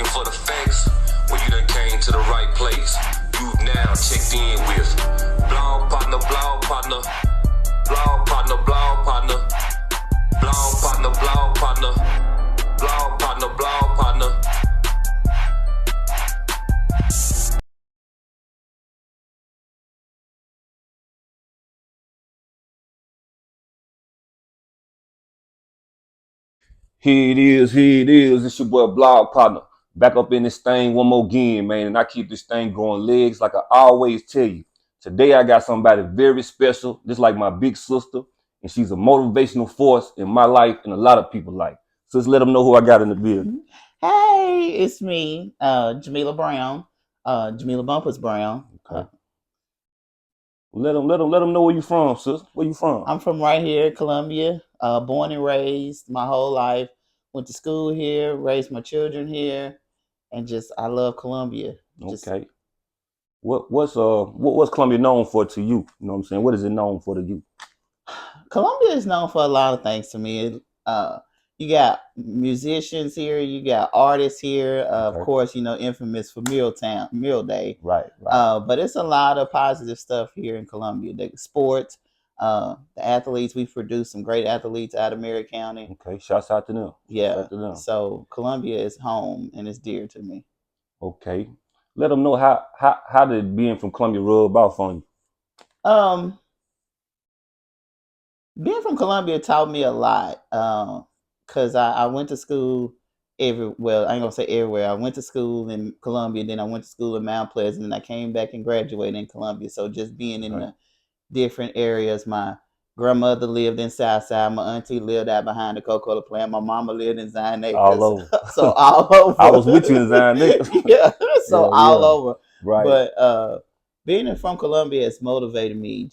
looking for the facts? Well, you done came to the right place. You've now checked in with blog partner, blog partner, blog partner, blog partner, blog partner, blog partner, blog partner, blog partner. Here it is, here it is. It's your boy Blog Partner. Back up in this thing one more again, man. And I keep this thing going legs like I always tell you. Today I got somebody very special, just like my big sister. And she's a motivational force in my life and a lot of people's life. So let's let them know who I got in the building. Hey, it's me, Jamila Brown, Jamila Bumpas Brown. Okay. Let them know where you from, sis. Where you from? I'm from right here, Columbia. Born and raised my whole life. Went to school here, raised my children here, and I love Columbia. Okay. What's Columbia known for to you? You know what I'm saying? What is it known for to you? Columbia is known for a lot of things to me. You got musicians here, you got artists here. Of course, infamous for Meal Day. Right. But it's a lot of positive stuff here in Columbia. The sports, the athletes. We've produced some great athletes out of Mary County. Okay, shouts out to them. Yeah. Shout out to them. So Columbia is home and it's dear to me. Okay. Let them know how did being from Columbia rub out for you? Being from Columbia taught me a lot. Because I went to school I ain't gonna say everywhere. I went to school in Columbia, then I went to school in Mount Pleasant, and I came back and graduated in Columbia. So just being in the different areas. My grandmother lived in Southside. My auntie lived out behind the Coca-Cola plant. My mama lived in Zion Acres. All over. So all over. I was with you in Zion Acres. Yeah. So all over. Right. But being from Columbia has motivated me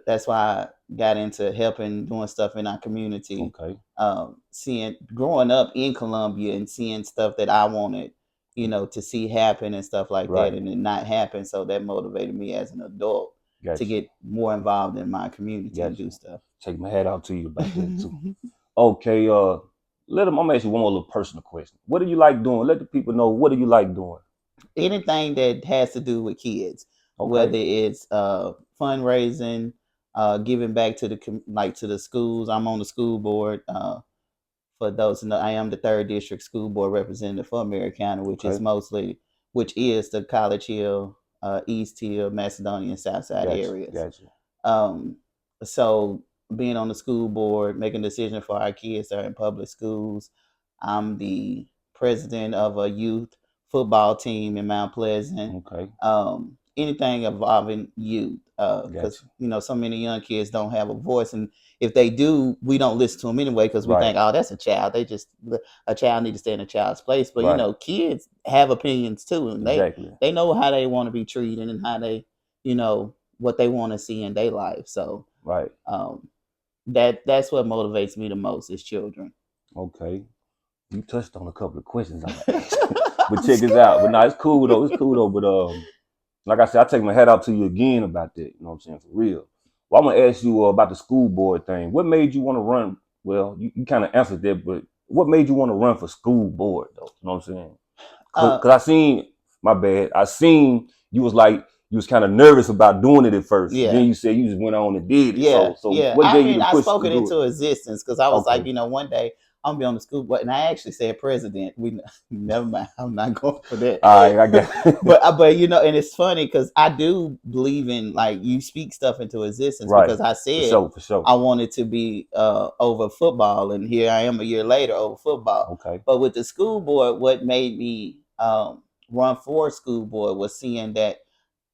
that's why I got into helping, doing stuff in our community. Okay. Growing up in Columbia and seeing stuff that I wanted, to see happen and stuff like that, and it not happen. So that motivated me as an adult to get more involved in my community and do stuff. Take my hat out to you about that too. Okay, I'm gonna ask you one more little personal question. What do you like doing? Let the people know, what do you like doing? Anything that has to do with kids, whether it's fundraising, giving back to the schools. I'm on the school board. For those who know, I am the 3rd District School Board Representative for Mary County, which is the College Hill, East Hill, Macedonia, and Southside areas. So being on the school board, making decisions for our kids that are in public schools. I'm the president of a youth football team in Mount Pleasant. Anything involving youth, because so many young kids don't have a voice, and if they do, we don't listen to them anyway because we think, oh, that's a child. A child need to stay in a child's place. But kids have opinions too, and they know how they want to be treated and how they, what they want to see in their life. So that's what motivates me the most is children. Okay, you touched on a couple of questions, but check this out. But no, it's cool though. But like I said, I take my hat out to you again about that. You know what I'm saying? For real. Well, I'm gonna ask you about the school board thing. What made you want to run? Well, you kind of answered that, but what made you want to run for school board though? You know what I'm saying? Because I seen you was kind of nervous about doing it at first. Yeah. Then you said you just went on and did it. Yeah. So yeah. what gave you the push I spoke it into existence because I was Okay. like, one day I'm gonna be on the school board, and I actually said president. Never mind. I'm not going for that. All right, I got it. but and it's funny because I do believe in you speak stuff into existence because I said for sure. I wanted to be over football, and here I am a year later over football. Okay. But with the school board, what made me run for school board was seeing that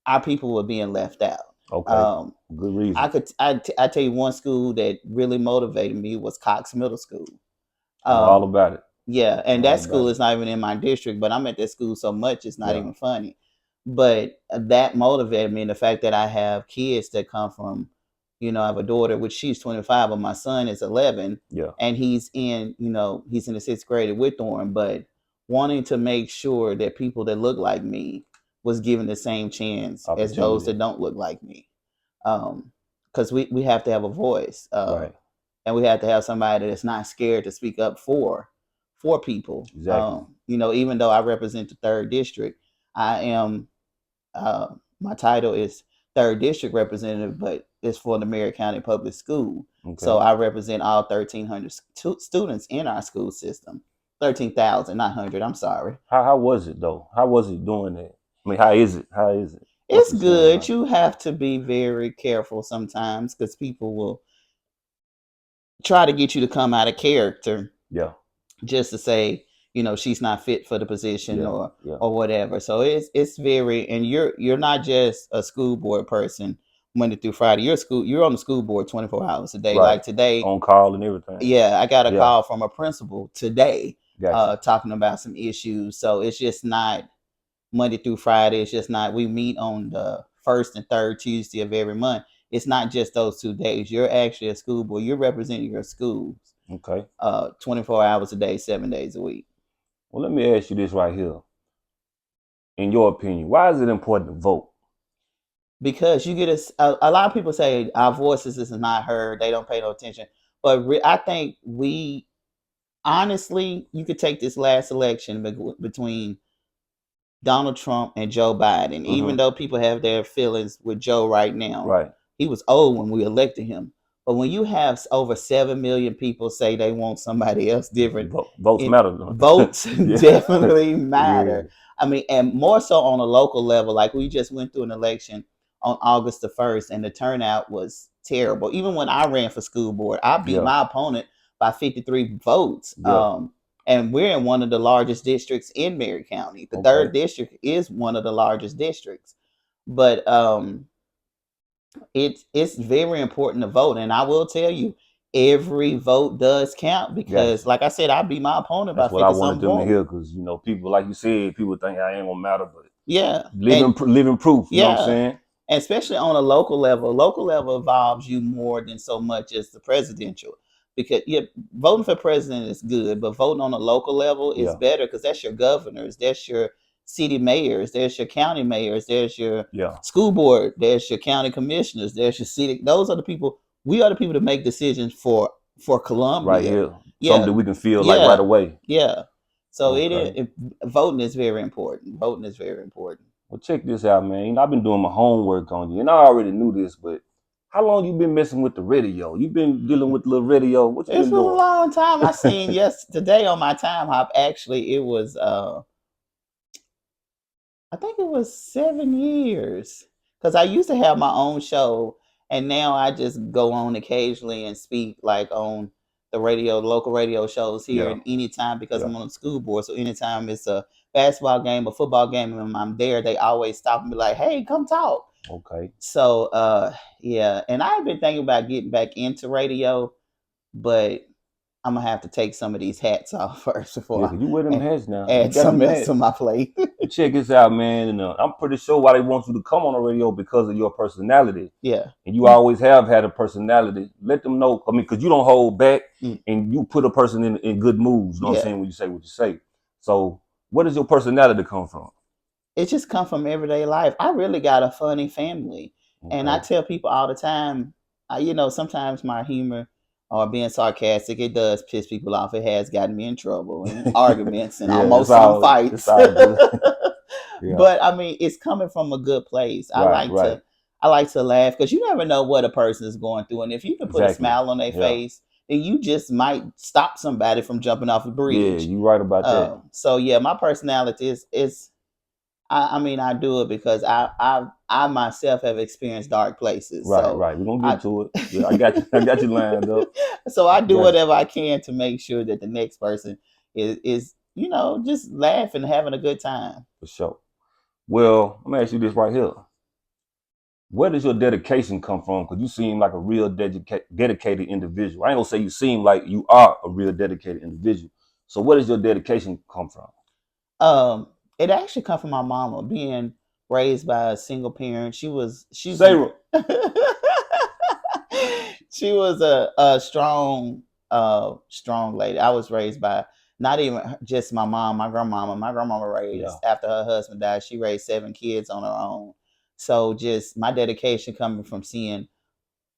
our people were being left out. Okay. Good reason. I tell you one school that really motivated me was Cox Middle School. All about it. Yeah, and that school is not even in my district, but I'm at that school so much it's not even funny. But that motivated me, and the fact that I have kids that come from, I have a daughter, which she's 25, but my son is 11. Yeah. And he's in the 6th grade at Whitthorne, but wanting to make sure that people that look like me was given the same chance as those that don't look like me. Because we have to have a voice. And we have to have somebody that's not scared to speak up for for people. Exactly. Even though I represent the 3rd district, I am my title is 3rd district representative, but it's for the Marion County Public School. Okay. So I represent all 1,300 students in our school system. 13,000, not 100. I'm sorry. How was it though? How was it doing that? I mean, how is it? It's good. You have to be very careful sometimes because people will try to get you to come out of character. Yeah. Just to say, she's not fit for the position or whatever. So it's very, and you're not just a school board person Monday through Friday. You're on the school board 24 hours a day. Right. Like today, on call and everything. Yeah, I got a call from a principal today, gotcha. Talking about some issues. So it's just not Monday through Friday. It's just not. We meet on the 1st and 3rd Tuesday of every month. It's not just those 2 days. You're actually a school board. You're representing your schools. Okay. 24 hours a day, 7 days a week. Well, let me ask you this right here. In your opinion, why is it important to vote? Because you get a lot of people say our voices is not heard. They don't pay no attention. But I think honestly, you could take this last election between Donald Trump and Joe Biden. Even though people have their feelings with Joe right now. Right. He was old when we elected him. But when you have over 7 million people say they want somebody else different, votes matter. Votes definitely matter. Yeah. I mean, and more so on a local level. Like we just went through an election on August the 1st, and the turnout was terrible. Even when I ran for school board, I beat my opponent by 53 votes. Yeah. And we're in one of the largest districts in Marion County. The 3rd district is one of the largest districts. But it's very important to vote, and I will tell you, every vote does count because, like I said, I beat my opponent by 50 something. That's what I wanted them to hear because people, like you said, people think I ain't gonna matter, but yeah, living proof. You know what I'm saying? And especially on a local level. Local level involves you more than so much as the presidential. Because voting for president is good, but voting on a local level is better because that's your governors, that's your city mayors, there's your county mayors, there's your school board, there's your county commissioners, there's your city. Those are the people. We are the people to make decisions for Columbia. Right here. Something we can feel like right away. Yeah. So voting is very important. Voting is very important. Well, check this out, man. I've been doing my homework on you, and I already knew this, but how long you been messing with the radio? You've been dealing with the little radio. What you been doing? It's a long time. I seen today on my time hop. Actually, it was I think it was 7 years because I used to have my own show, and now I just go on occasionally and speak like on the radio, local radio shows here, and anytime because I'm on the school board. So anytime it's a basketball game, a football game, and I'm there, they always stop and be like, "Hey, come talk." Okay. So and I've been thinking about getting back into radio, but I'm gonna have to take some of these hats off first before you wear them hats now. Add something else to my plate. Check this out, man. And I'm pretty sure why they want you to come on the radio because of your personality. Yeah. And you always have had a personality. Let them know. I mean, because you don't hold back and you put a person in good moods. You know what I'm saying? When you say what you say. So where does your personality come from? It just comes from everyday life. I really got a funny family. Okay. And I tell people all the time, sometimes my humor or being sarcastic, it does piss people off. It has gotten me in trouble and arguments and almost some fights. But I mean, it's coming from a good place. I like to laugh because you never know what a person is going through. And if you can put a smile on their face, then you just might stop somebody from jumping off a bridge. Yeah, you're right about that. So yeah, my personality is I mean, I do it because I myself have experienced dark places. Right. We're gonna get to it. Yeah, I got you lined up. So I do whatever I can to make sure that the next person is just laughing, having a good time. For sure. Well, I'm gonna ask you this right here. Where does your dedication come from? Because you seem like a real dedicated individual. I ain't gonna say you seem like you are a real dedicated individual. So where does your dedication come from? It actually come from my mama being raised by a single parent. She was Sarah. She was a strong lady. I was raised by not even just my mom, my grandmama. My grandmama raised after her husband died. She raised 7 kids on her own. So just my dedication coming from seeing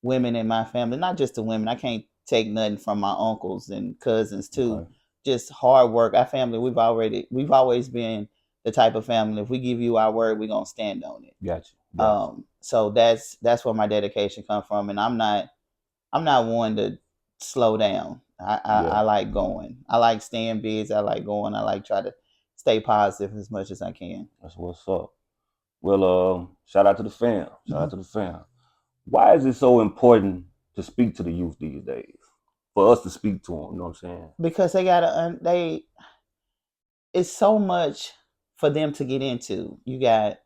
women in my family, not just the women. I can't take nothing from my uncles and cousins too. Okay. just hard work. Our family, we've always been the type of family. If we give you our word, we're gonna stand on it. Gotcha. So that's where my dedication comes from, and I'm not one to slow down. I like going. I like staying busy. I like going. I like try to stay positive as much as I can. That's what's up. Well, shout out to the fam. Shout out to the fam. Why is it so important to speak to the youth these days? For us to speak to them, you know what I'm saying? Because it's so much for them to get into. You got,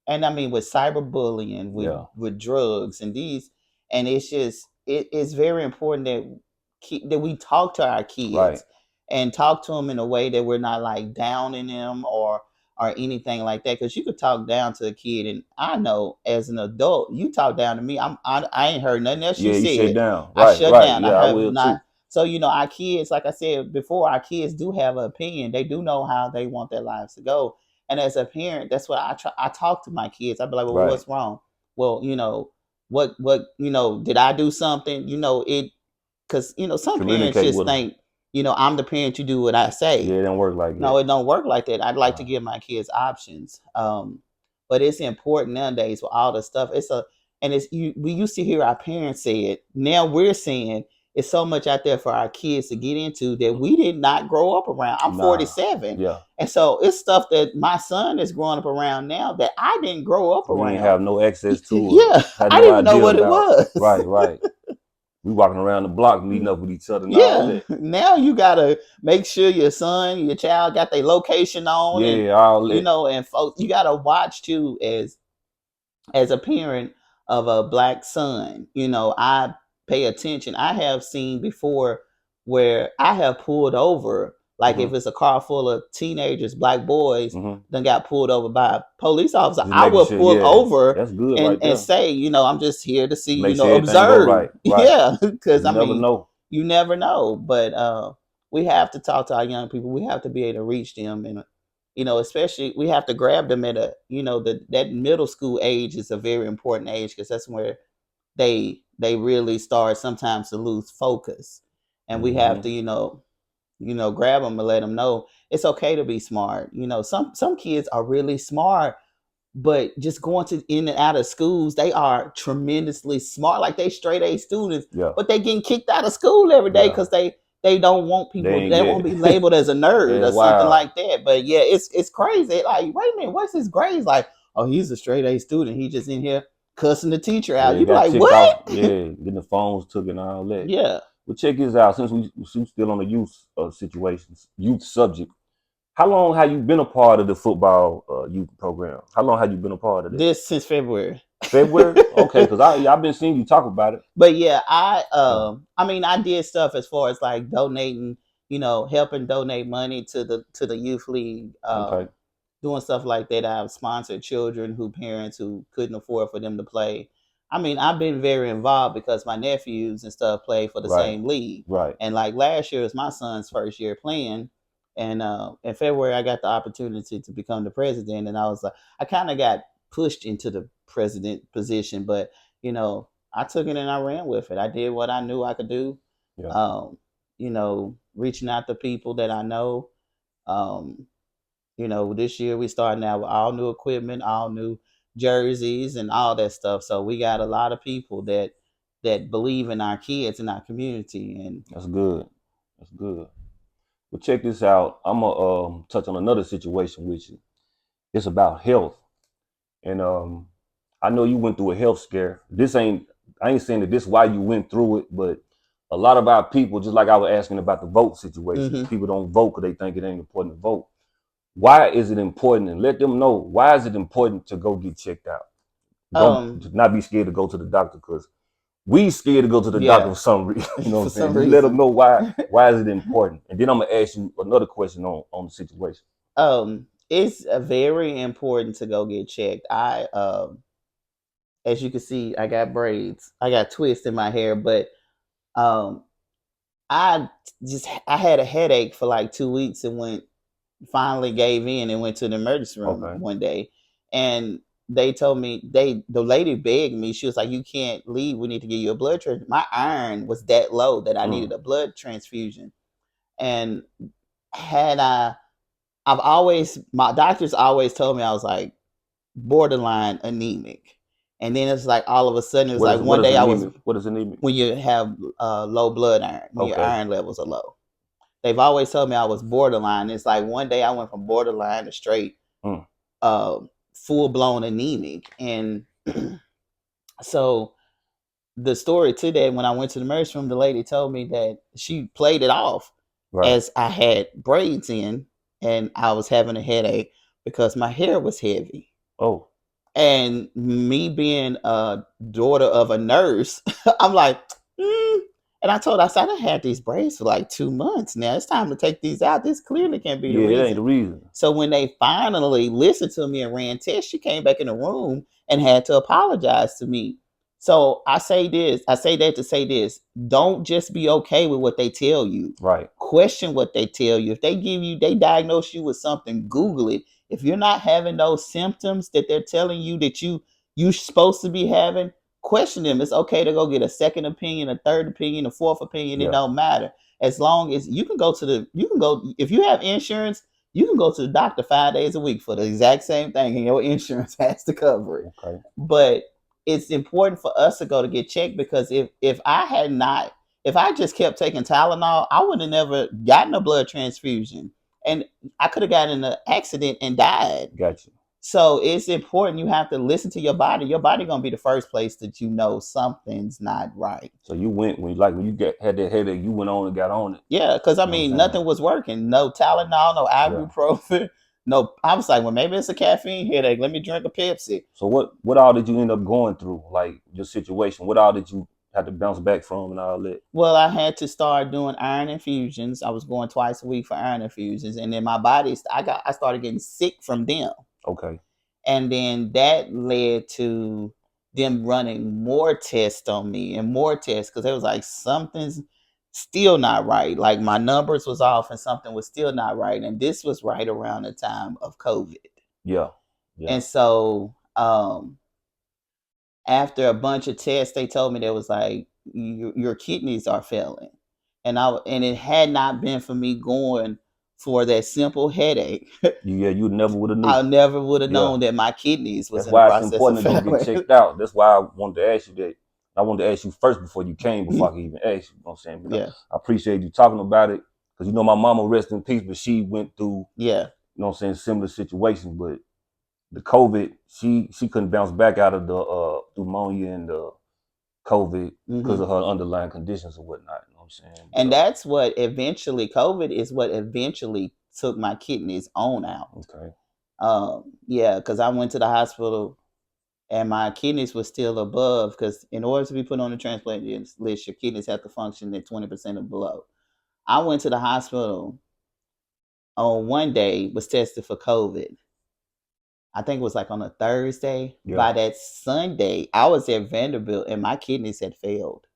and I mean with cyberbullying, with drugs and it's just it's very important that we talk to our kids and talk to them in a way that we're not like downing them or anything like that. Because you could talk down to a kid, and I know as an adult, you talk down to me, I ain't heard nothing else you said. You shut down. I shut down. Yeah, I will too. So, our kids, like I said before, our kids do have an opinion. They do know how they want their lives to go. And as a parent, that's what I talk to my kids. I'd be like, well, what's wrong? Well, what, did I do something? Because, some parents just think, I'm the parent, you do what I say. Yeah, it don't work like that. No, it don't work like that. I'd like to give my kids options. But it's important nowadays with all the stuff. We used to hear our parents say it. Now we're saying it's so much out there for our kids to get into that we did not grow up around. I'm 47. Yeah. And so it's stuff that my son is growing up around now that I didn't grow up around. We didn't have no access to it. Yeah. I didn't even know what it was. Right. We walking around the block meeting up with each other. Now you gotta make sure your child got their location on. Yeah, all that. And folks, you gotta watch too as a parent of a black son. I pay attention. I have seen before where I have pulled over, like if it's a car full of teenagers, black boys, then got pulled over by a police officer. I will pull over and say, I'm just here to see, observe. Right. Yeah, because you never know. But we have to talk to our young people. We have to be able to reach them, and especially we have to grab them at that middle school age is a very important age because that's where they really start sometimes to lose focus, and we have to grab them and let them know it's okay to be smart. Some kids are really smart, but just going to in and out of schools, they are tremendously smart, like they straight A students, but they getting kicked out of school every day because they don't want people, they won't be labeled as a nerd or something like that. But yeah, it's crazy. Like, wait a minute, what's his grades? Like, oh, he's a straight A student, he just in here cussing the teacher out. You be like, what? Getting the phones took and all that. Yeah. Well, check this out. Since we still on the youth situations, youth subject, how long have you been a part of the football youth program? How long have you been a part of this? This since February. February? Okay, because I've been seeing you talk about it. But yeah, I did stuff as far as like donating, helping donate money to the youth league. Doing stuff like that. I've sponsored children parents who couldn't afford for them to play. I mean, I've been very involved because my nephews and stuff play for the same league. Right. And like last year was my son's first year playing. And in February, I got the opportunity to become the president. And I was like, I kind of got pushed into the president position, but I took it and I ran with it. I did what I knew I could do. Yeah. Reaching out to people that I know. This year we started out with all new equipment, all new jerseys and all that stuff. So we got a lot of people that believe in our kids and our community. And that's good. That's good. Well, check this out. I'm gonna touch on another situation with you. It's about health. And I know you went through a health scare. I ain't saying that this is why you went through it, but a lot of our people, just like I was asking about the vote situation, people don't vote because they think it ain't important to vote. Why is it important? And let them know, why is it important to go get checked out? Don't not be scared to go to the doctor, because we scared to go to the doctor for some reason. You know what I'm saying? Let them know why is it important. And then I'm going to ask you another question on the situation. It's very important to go get checked. As you can see, I got braids. I got twists in my hair, but I had a headache for like 2 weeks and finally gave in and went to the emergency room one day. And they told me, the lady begged me, she was like, you can't leave, we need to give you a blood transfusion. My iron was that low that I needed a blood transfusion. And my doctors always told me I was like borderline anemic. And then it's like all of a sudden it was like one day I was. What is anemic? When you have low blood iron, when your iron levels are low. They've always told me I was borderline. It's like one day I went from borderline to straight full blown anemic. And so the story today, when I went to the emergency room, the lady told me that she played it off as I had braids in and I was having a headache because my hair was heavy. Oh. And me being a daughter of a nurse, I'm like, And I told her, I said, I had these braids for like 2 months now. It's time to take these out. This clearly can't be the reason. Yeah, it ain't the reason. So when they finally listened to me and ran tests, she came back in the room and had to apologize to me. So I say that to say this. Don't just be okay with what they tell you. Right. Question what they tell you. If they diagnose you with something, Google it. If you're not having those symptoms that they're telling you that you're supposed to be having, question them. It's okay to go get a second opinion, a third opinion, a fourth opinion. It don't matter. As long as you can go if you have insurance, you can go to the doctor 5 days a week for the exact same thing and your insurance has to cover it. Okay. But it's important for us to go to get checked because if I just kept taking Tylenol, I would have never gotten a blood transfusion. And I could have gotten in an accident and died. Gotcha. So it's important. You have to listen to your body. Your body gonna be the first place that you know something's not right. So you went when you had that headache, you went on and got on it. Yeah, because I mean nothing was working. No Tylenol, no ibuprofen. No, I was like, well, maybe it's a caffeine headache. Let me drink a Pepsi. So what all did you end up going through? Like your situation, what all did you have to bounce back from and all that? Well, I had to start doing iron infusions. I was going twice a week for iron infusions, and then my body, I started getting sick from them. Okay. And then that led to them running more tests on me and more tests because it was like something's still not right. Like my numbers was off and something was still not right. And this was right around the time of COVID. Yeah. And so after a bunch of tests, they told me there was like your kidneys are failing. And it had not been for me going for that simple headache. Yeah, you never would have known. I never would have known that my kidneys was in the process. That's why it's important to get checked out. That's why I wanted to ask you that. I wanted to ask you first before you came, before I could even ask you. You know what I'm saying? But I appreciate you talking about it because my mama, rest in peace, but she went through similar situations. But the COVID, she couldn't bounce back out of the pneumonia and the COVID because of her underlying conditions or whatnot. You know what I'm saying? And that's what eventually, COVID is what eventually took my kidneys on out. Okay. Because I went to the hospital and my kidneys were still above because in order to be put on the transplant list, your kidneys have to function at 20% or below. I went to the hospital on one day, was tested for COVID. I think it was like on a Thursday. Yeah. By that Sunday, I was at Vanderbilt and my kidneys had failed.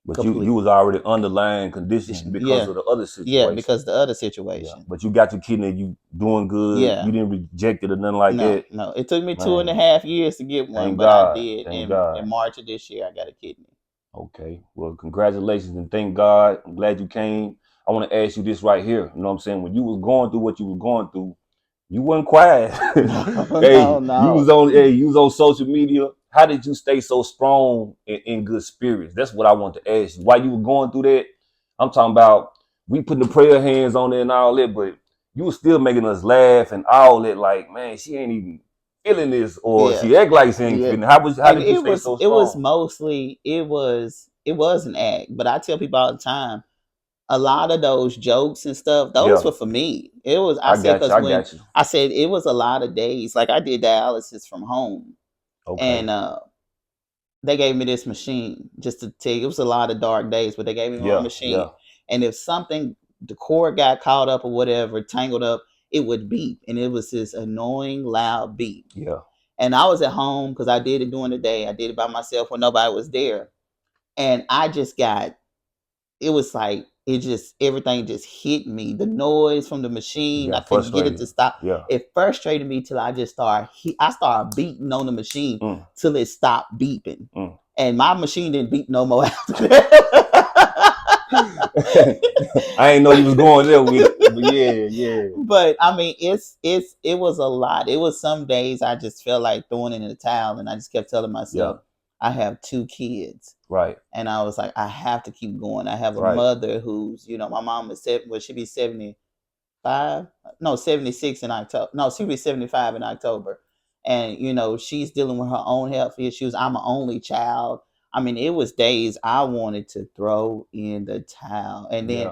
But you was already underlying conditions because of the other situation. Yeah, because the other situation. Yeah. But you got your kidney, you doing good. Yeah. You didn't reject it or nothing like that. No, it took me 2.5 years to get one, but I did. In March of this year, I got a kidney. Okay. Well, congratulations and thank God. I'm glad you came. I want to ask you this right here. You know what I'm saying? When you was going through what you was going through, you wasn't quiet. No. You was on social media. How did you stay so strong in good spirits? That's what I want to ask you. While you were going through that, I'm talking about we putting the prayer hands on it and all that, but you were still making us laugh and all that. Like, man, she ain't even feeling this, or she act like she ain't feeling. How did you stay so strong? It was mostly it was an act, but I tell people all the time. A lot of those jokes and stuff, those were for me. It was I said it was a lot of days. Like I did dialysis from home. Okay. And they gave me this machine just to tell you. It was a lot of dark days, but they gave me one machine. Yeah. And if the cord got caught up or whatever, tangled up, it would beep. And it was this annoying, loud beep. Yeah. And I was at home because I did it during the day. I did it by myself when nobody was there. And I just it was like, everything just hit me. The noise from the machine, I couldn't get it to stop. Yeah. It frustrated me till I just started beating on the machine till it stopped beeping. And my machine didn't beep no more after that. I ain't know you was going there with it. But yeah. But I mean, it was a lot. It was some days I just felt like throwing in the towel, and I just kept telling myself, I have 2 kids. Right. And I was like, I have to keep going. I have a mother who's, my mom is she'll be 75, no, 76 in October. No, she'll be 75 in October. And, she's dealing with her own health issues. I'm an only child. I mean, it was days I wanted to throw in the towel. And then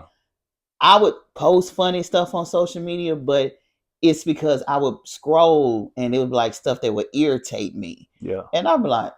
I would post funny stuff on social media, but it's because I would scroll and it would be like stuff that would irritate me. Yeah. And I'd be like,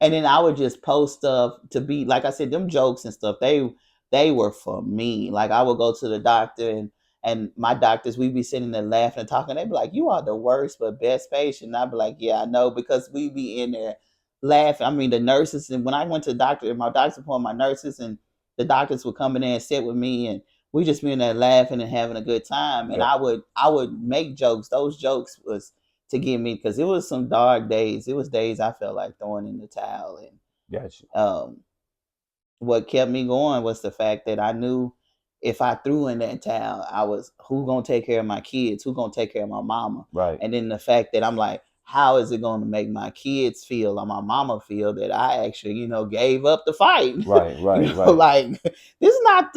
and then I would just post stuff to be, like I said, them jokes and stuff, they were for me. Like I would go to the doctor and my doctors, we'd be sitting there laughing and talking. They'd be like, you are the worst but best patient. And I'd be like, yeah, I know, because we'd be in there laughing. I mean, the nurses, and when I went to the doctor, my doctor's appointment, my nurses and the doctors would come in there and sit with me, and we just be in there laughing and having a good time. And I would make jokes. Those jokes was to get me, because it was some dark days. It was days I felt like throwing in the towel. And gotcha. What kept me going was the fact that I knew if I threw in that towel, who gonna take care of my kids? Who gonna take care of my mama? Right. And then the fact that I'm like, how is it going to make my kids feel or my mama feel that I actually, gave up the fight? Right. Like, this is not,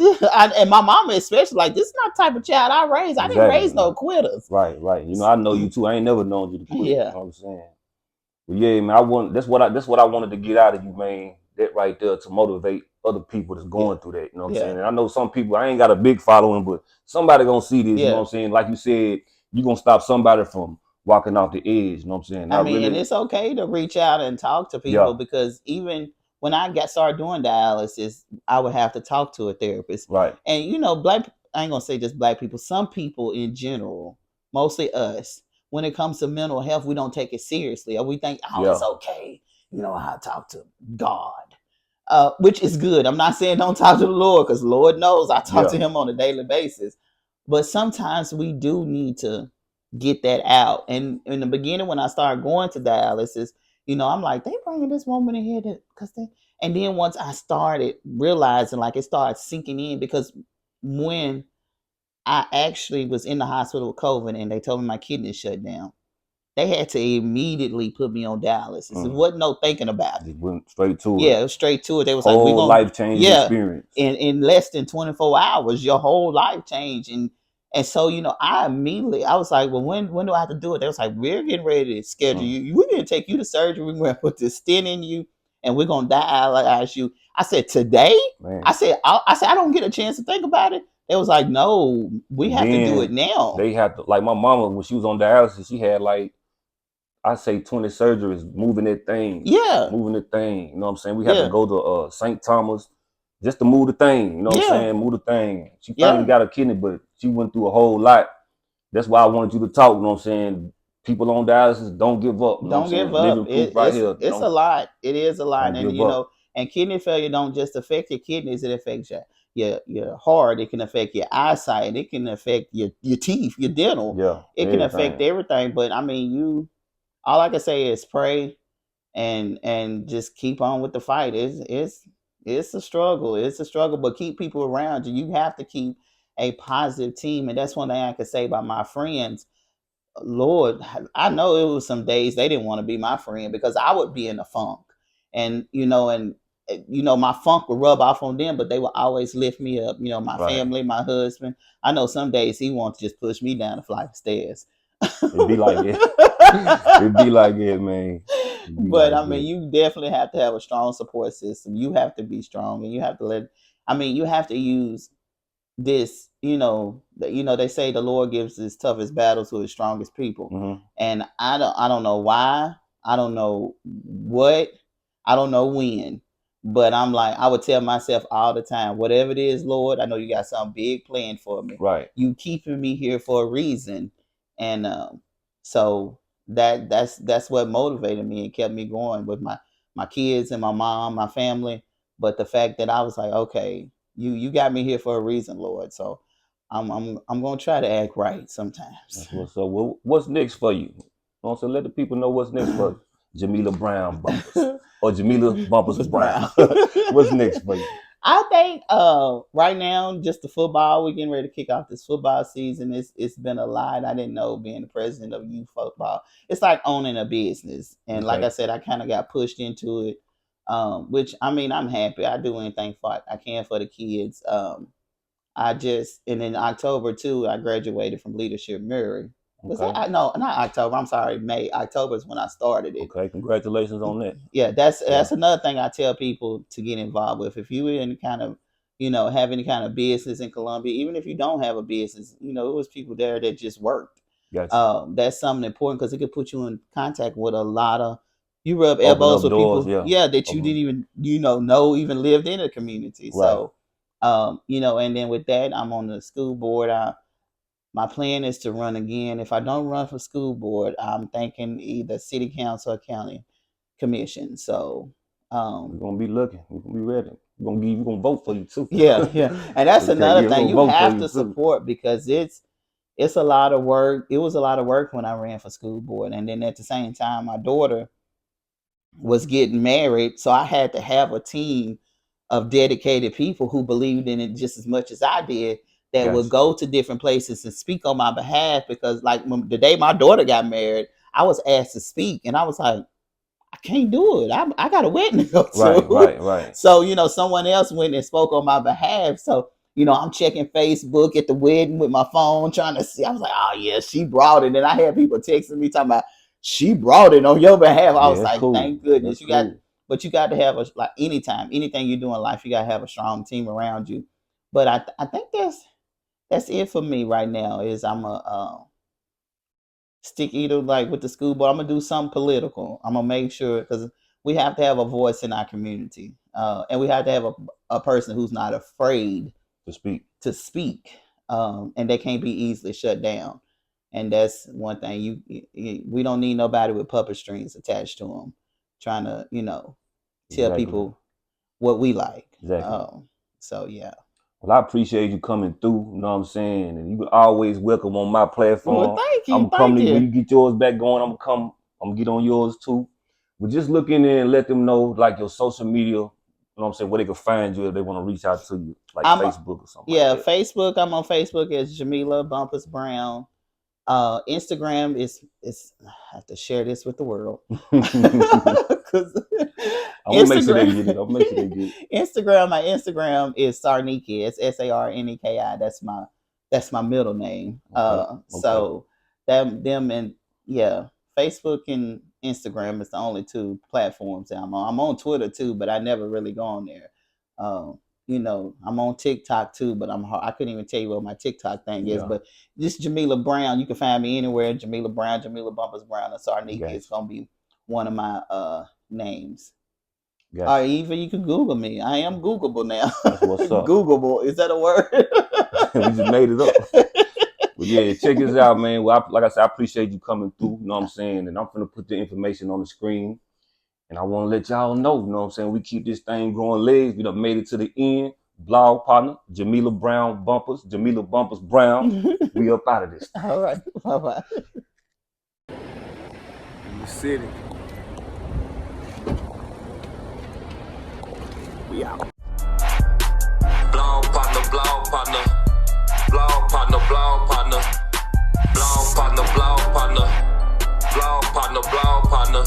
and my mama especially, like, this is not the type of child I raised. I didn't raise no quitters. Right. I know you too. I ain't never known you to quit. Yeah. You know what I'm saying? But yeah, man, that's what I wanted to get out of you, man. That right there, to motivate other people that's going through that. You know what I'm saying? And I know some people, I ain't got a big following, but somebody gonna see this. You know what I'm saying? Like you said, you gonna stop somebody from walking off the edge. You know what I'm saying? I mean, and it's okay to reach out and talk to people, because even when I started doing dialysis, I would have to talk to a therapist. Right. And I ain't gonna say just black people, some people in general, mostly us, when it comes to mental health, we don't take it seriously, or we think, it's okay. I talk to God, which is good. I'm not saying don't talk to the Lord, because Lord knows I talk to him on a daily basis. But sometimes we do need to get that out. And in the beginning, when I started going to dialysis, I'm like, they bringing this woman in here and then once I started realizing, like, it started sinking in, because when I actually was in the hospital with COVID and they told me my kidneys shut down, they had to immediately put me on dialysis. It wasn't no thinking about it. It went straight to it. Yeah, straight to it. They was whole like, we gonna life-changing experience. In less than 24 hours, your whole life changed. And so, I was like, well, when do I have to do it? They was like, we're getting ready to schedule you. We're going to take you to surgery. We're going to put this stent in you, and we're going to dialyze you. I said, today? Man. I said, I don't get a chance to think about it. They was like, no, we have to do it now. They have to, like my mama, when she was on dialysis, she had like, I say 20 surgeries, moving that thing. Yeah. Moving the thing. You know what I'm saying? We had to go to St. Thomas just to move the thing. You know what I'm saying? Move the thing. She finally got a kidney, but she went through a whole lot. That's why I wanted you to talk. You know what I'm saying? People on dialysis, don't give up. You know don't give up. It's a lot. It is a lot. And, and kidney failure don't just affect your kidneys. It affects your heart. It can affect your eyesight. It can affect your teeth, your dental. Yeah. It can affect everything. But, I mean, all I can say is pray and just keep on with the fight. It's a struggle. It's a struggle, but keep people around you. You have to keep a positive team. And that's one thing I could say about my friends. Lord, I know it was some days they didn't want to be my friend, because I would be in a funk. And, my funk would rub off on them, but they would always lift me up. My family, my husband. I know some days he wants to just push me down a flight of stairs. It'd be like it. It'd be like it, man. But like, I mean, you definitely have to have a strong support system. You have to be strong, and you have to you have to use this, they say the Lord gives his toughest battles to his strongest people. Mm-hmm. And I don't know why. I don't know what. I don't know when. But I'm like, I would tell myself all the time, whatever it is, Lord, I know you got something big planned for me. Right. You keeping me here for a reason. And so that's what motivated me and kept me going with my kids and my mom, my family. But the fact that I was like, okay, you got me here for a reason, Lord. So I'm gonna try to act right sometimes. So what's next for you? Also, let the people know what's next for Jamila Brown Bumpers or Jamila Bumpas Brown. What's next for you? I think right now, just the football, we're getting ready to kick off this football season. It's been a lot. I didn't know being the president of youth football. It's like owning a business. And like I said, I kind of got pushed into it. Which I mean, I'm happy. I do anything I can for the kids. And in October too, I graduated from Leadership Murray. Was that no, not October. I'm sorry, May. October is when I started it. Okay, congratulations on that. Yeah, that's another thing I tell people to get involved with. If you in kind of, have any kind of business in Columbia, even if you don't have a business, it was people there that just worked. Gotcha. That's something important because it could put you in contact with a lot of. You rub elbows with doors, people, that you didn't even know even lived in a community. Right. So, and then with that, I'm on the school board. My plan is to run again. If I don't run for school board, I'm thinking either city council or county commission. So we're gonna be looking. We're gonna be ready. We're gonna vote for you too. Yeah. And that's another thing you have to support because it's a lot of work. It was a lot of work when I ran for school board. And then at the same time, my daughter was getting married. So I had to have a team of dedicated people who believed in it just as much as I did. That would go to different places and speak on my behalf because like the day my daughter got married, I was asked to speak and I was like, I can't do it. I got a wedding to go to. Right. So, someone else went and spoke on my behalf. So, I'm checking Facebook at the wedding with my phone trying to see. I was like, oh yeah, she brought it. And I had people texting me talking about, she brought it on your behalf. I was like, thank goodness. But you got to have anything you do in life, you got to have a strong team around you. But I think that's it for me right now. Is I'm a stick either like with the school board. I'm gonna do something political. I'm gonna make sure because we have to have a voice in our community, and we have to have a person who's not afraid to speak, and they can't be easily shut down. And that's one thing we don't need nobody with puppet strings attached to them, trying to tell people what we like. Exactly. So yeah. Well, I appreciate you coming through, you know what I'm saying? And you always welcome on my platform. Well, thank you. I'm coming when you get yours back going, I'm gonna get on yours too. But just look in there and let them know like your social media, you know what I'm saying, where they can find you if they want to reach out to you, like Facebook or something. Yeah, like that. Facebook. I'm on Facebook as Jamila Bumpas Brown. Instagram is I have to share this with the world. I'm gonna make sure they get it. Instagram, my Instagram is Sarniki. It's SARNEKI. That's my middle name. So them and Facebook and Instagram is the only two platforms that I'm on. I'm on Twitter too, but I never really go on there. I'm on TikTok too, but I couldn't even tell you what my TikTok thing is. But just Jamila Brown, you can find me anywhere. Jamila Brown, Jamila Bumpas Brown, and Sarniki is gonna be one of my names. Or even you can Google me. I am Googleable now. That's what's up. Googleable, is that a word? We just made it up. But yeah, check this out, man. Well, like I said, I appreciate you coming through. You know what I'm saying? And I'm gonna put the information on the screen. And I want to let y'all know, you know what I'm saying? We keep this thing growing legs. We done made it to the end. Blog partner, Jamila Bumpas Brown. We up out of this. All right. Bye-bye. In the city. We out. Blog partner, blog partner. Blog partner, blog partner. Blog partner, blog partner. Blog partner, blog partner.